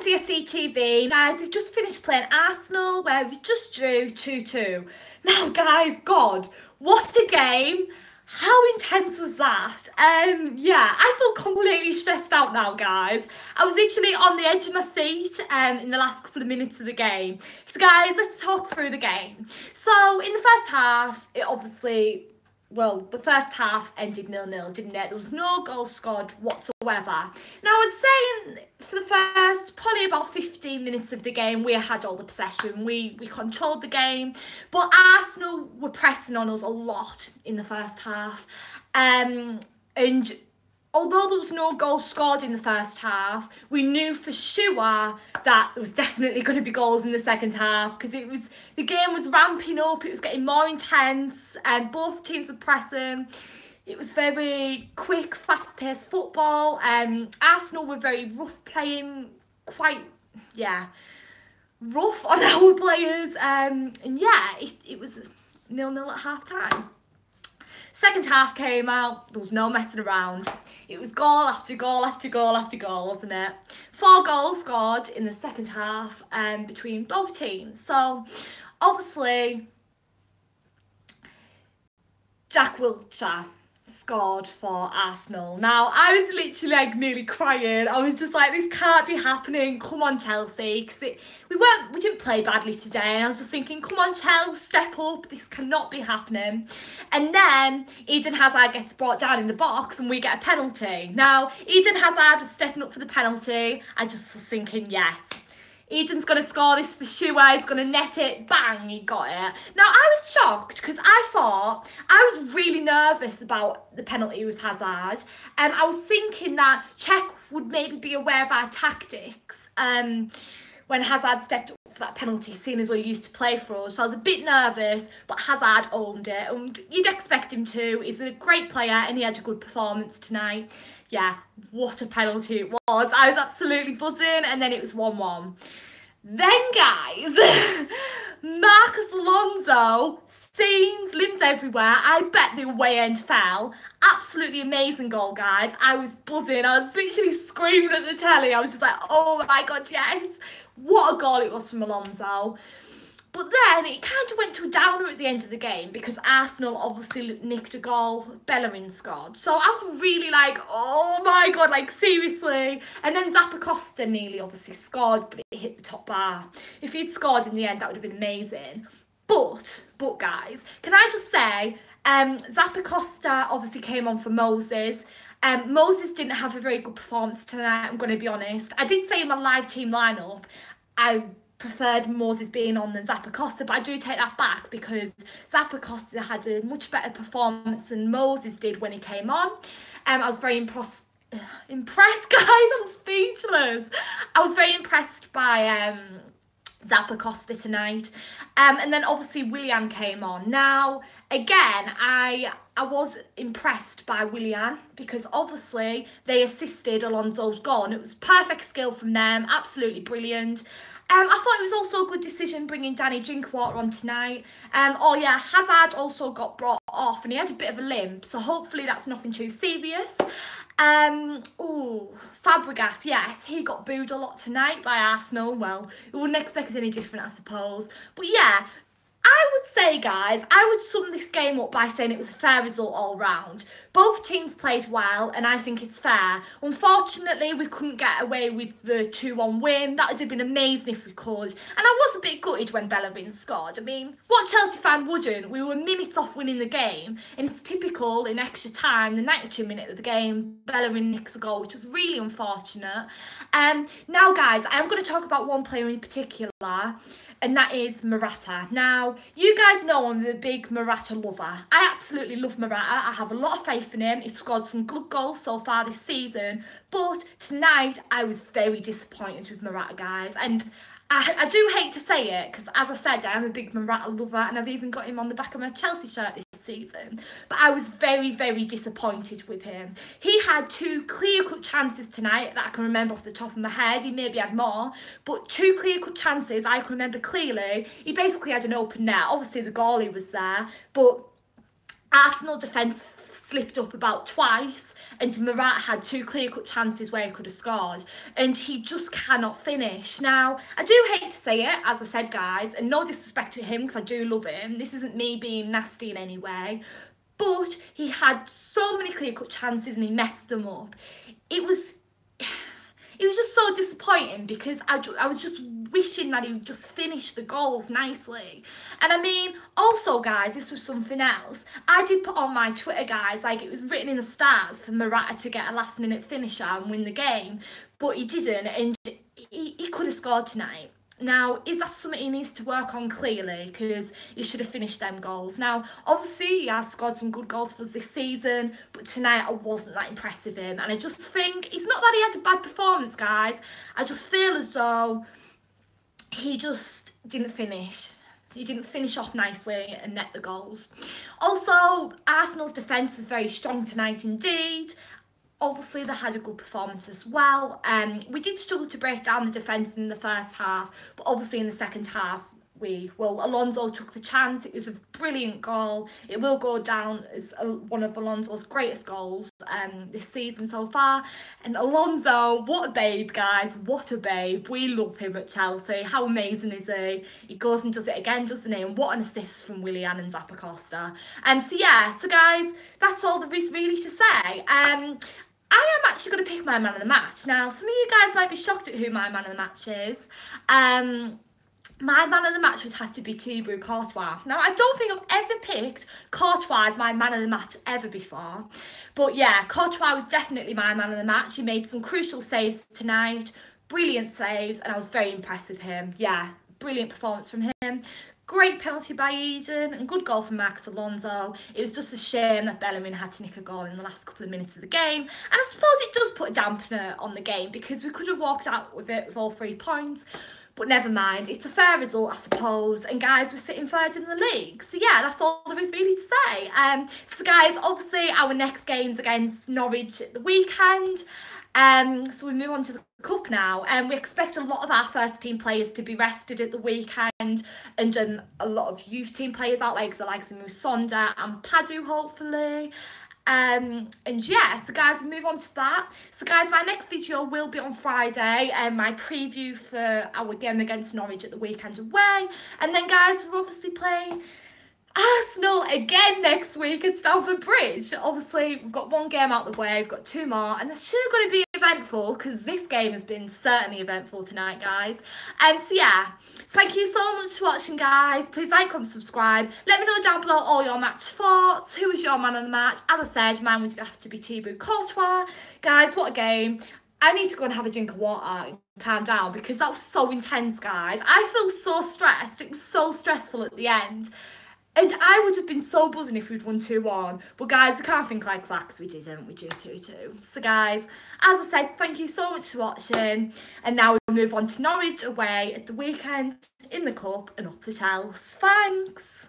CSC TV. Guys, we've just finished playing Arsenal where we just drew 2-2. Now guys, God, what a game. How intense was that? Yeah, I feel completely stressed out now, guys. I was literally on the edge of my seat in the last couple of minutes of the game. So guys, let's talk through the game. So in the first half, it obviously, well, the first half ended 0-0, didn't it? There was no goal scored whatsoever. Now, I'd say for the first, probably about 15 minutes of the game, we had all the possession. We controlled the game, but Arsenal were pressing on us a lot in the first half. And although there was no goal scored in the first half, we knew for sure that there was definitely going to be goals in the second half because the game was ramping up, it was getting more intense, and both teams were pressing. It was very quick, fast-paced football. Arsenal were very rough playing, quite, rough on our players. And yeah, it was 0-0 at half-time. Second half came out, there was no messing around. It was goal after goal after goal after goal, wasn't it? 4 goals scored in the second half between both teams. So, obviously, Jack Wilshere scored for Arsenal. Now, I was literally like nearly crying. I was just like, this can't be happening. Come on, Chelsea. Because we didn't play badly today. And I was just thinking, come on, Chelsea, step up. This cannot be happening. And then Eden Hazard gets brought down in the box and we get a penalty. Now, Eden Hazard was stepping up for the penalty. I just was thinking, yes, Eden's going to score this for sure, he's going to net it, bang, he got it. Now, I was shocked because I was really nervous about the penalty with Hazard. I was thinking that Czech would maybe be aware of our tactics when Hazard stepped up for that penalty, seeing as he used to play for us. So I was a bit nervous, but Hazard owned it, and you'd expect him to. He's a great player and he had a good performance tonight. Yeah, what a penalty it was. I was absolutely buzzing, and then it was 1-1. Then, guys, Marcus Alonso, scenes, limbs everywhere. I bet the away end fell. Absolutely amazing goal, guys. I was buzzing. I was literally screaming at the telly. I was just like, oh my God, yes. What a goal it was from Alonso. But then it kind of went to a downer at the end of the game because Arsenal obviously nicked a goal, Bellerin scored. So I was really like, oh my God, like seriously. And then Zappacosta nearly obviously scored, but it hit the top bar. If he'd scored in the end, that would have been amazing. But guys, can I just say, Zappacosta obviously came on for Moses. Moses didn't have a very good performance tonight, I'm going to be honest. I did say in my live team lineup, I preferred Moses being on than Zappacosta, but I do take that back because Zappacosta had a much better performance than Moses did when he came on. I was very impressed, guys, I'm speechless. I was very impressed by Zappacosta tonight. And then obviously Willian came on. Now, again, I was impressed by Willian because obviously they assisted Alonso's goal and it was perfect skill from them, absolutely brilliant. I thought it was also a good decision bringing Danny Drinkwater on tonight. Oh yeah, Hazard also got brought off and he had a bit of a limp, so hopefully that's nothing too serious. Fabregas, yes, he got booed a lot tonight by Arsenal. Well, we wouldn't expect any different, I suppose. But yeah, I would say, guys, I would sum this game up by saying it was a fair result all round. Both teams played well, and I think it's fair. Unfortunately, we couldn't get away with the 2-1 win. That would have been amazing if we could. And I was a bit gutted when Bellerin scored. I mean, what Chelsea fan wouldn't? We were minutes off winning the game, and it's typical in extra time, the 92 minute of the game, Bellerin nicks a goal, which was really unfortunate. Now, guys, I'm going to talk about one player in particular, and that is Morata. Now, you guys know I'm a big Morata lover. I absolutely love Morata. I have a lot of faith in him. He's scored some good goals so far this season. But tonight, I was very disappointed with Morata, guys. And I do hate to say it, because as I said, I am a big Morata lover, and I've even got him on the back of my Chelsea shirt this season. But I was very, very disappointed with him. He had 2 clear-cut chances tonight that I can remember off the top of my head. He maybe had more, but 2 clear-cut chances I can remember clearly. He basically had an open net. Obviously, the goalie was there, but Arsenal defence slipped up about twice, and Morata had 2 clear-cut chances where he could have scored, and he just cannot finish. Now, I do hate to say it, as I said, guys, and no disrespect to him, because I do love him. This isn't me being nasty in any way, but he had so many clear-cut chances and he messed them up. It was just so disappointing, because I was just wishing that he would just finish the goals nicely. And I mean, also, guys, this was something else. I did put on my Twitter, guys, like it was written in the stars for Morata to get a last-minute finisher and win the game, but he didn't, and he could have scored tonight. Now, is that something he needs to work on? Clearly, because he should have finished them goals. Now, obviously, he has scored some good goals for us this season, but tonight I wasn't that impressed with him. And I just think, it's not that he had a bad performance, guys. I just feel as though he just didn't finish. He didn't finish off nicely and net the goals. Also, Arsenal's defence was very strong tonight indeed. Obviously, they had a good performance as well. We did struggle to break down the defence in the first half, but obviously in the second half, Alonso took the chance. It was a brilliant goal. It will go down as one of Alonso's greatest goals this season so far. And Alonso, what a babe, guys. What a babe. We love him at Chelsea. How amazing is he? He goes and does it again, doesn't he? And what an assist from Willian and Zappacosta. So guys, that's all there is really to say. I am actually going to pick my man of the match. Now, some of you guys might be shocked at who my man of the match is. My man of the match would have to be Thibaut Courtois. Now, I don't think I've ever picked Courtois as my man of the match ever before. But yeah, Courtois was definitely my man of the match. He made some crucial saves tonight. Brilliant saves, and I was very impressed with him. Yeah, brilliant performance from him. Great penalty by Eden and good goal from Marcos Alonso. It was just a shame that Bellerin had to nick a goal in the last couple of minutes of the game. And I suppose it does put a dampener on the game, because we could have walked out with it with all 3 points. But never mind, it's a fair result, I suppose. And guys, we're sitting 3rd in the league. So yeah, that's all there is really to say. So guys, obviously our next game's against Norwich at the weekend. So we move on to the Cup now, and we expect a lot of our first team players to be rested at the weekend, and a lot of youth team players out, like the likes of Musonda and Padu, hopefully. And yeah, so guys, we move on to that. So guys, my next video will be on Friday, and my preview for our game against Norwich at the weekend away. And then guys, we're obviously playing Arsenal again next week at Stamford Bridge. Obviously, we've got 1 game out the way, we've got 2 more, and they're still going to be eventful, because this game has been certainly eventful tonight, guys. So yeah, thank you so much for watching, guys. Please like, comment, subscribe. Let me know down below all your match thoughts. Who was your man of the match? As I said, mine would have to be Thibaut Courtois. Guys, what a game. I need to go and have a drink of water and calm down, because that was so intense, guys. I feel so stressed. It was so stressful at the end. And I would have been so buzzing if we'd won 2-1. But guys, we can't think like that, because we didn't. We drew 2-2. So guys, as I said, thank you so much for watching. And now we'll move on to Norwich away at the weekend in the Cup and up the Chelsea. Thanks.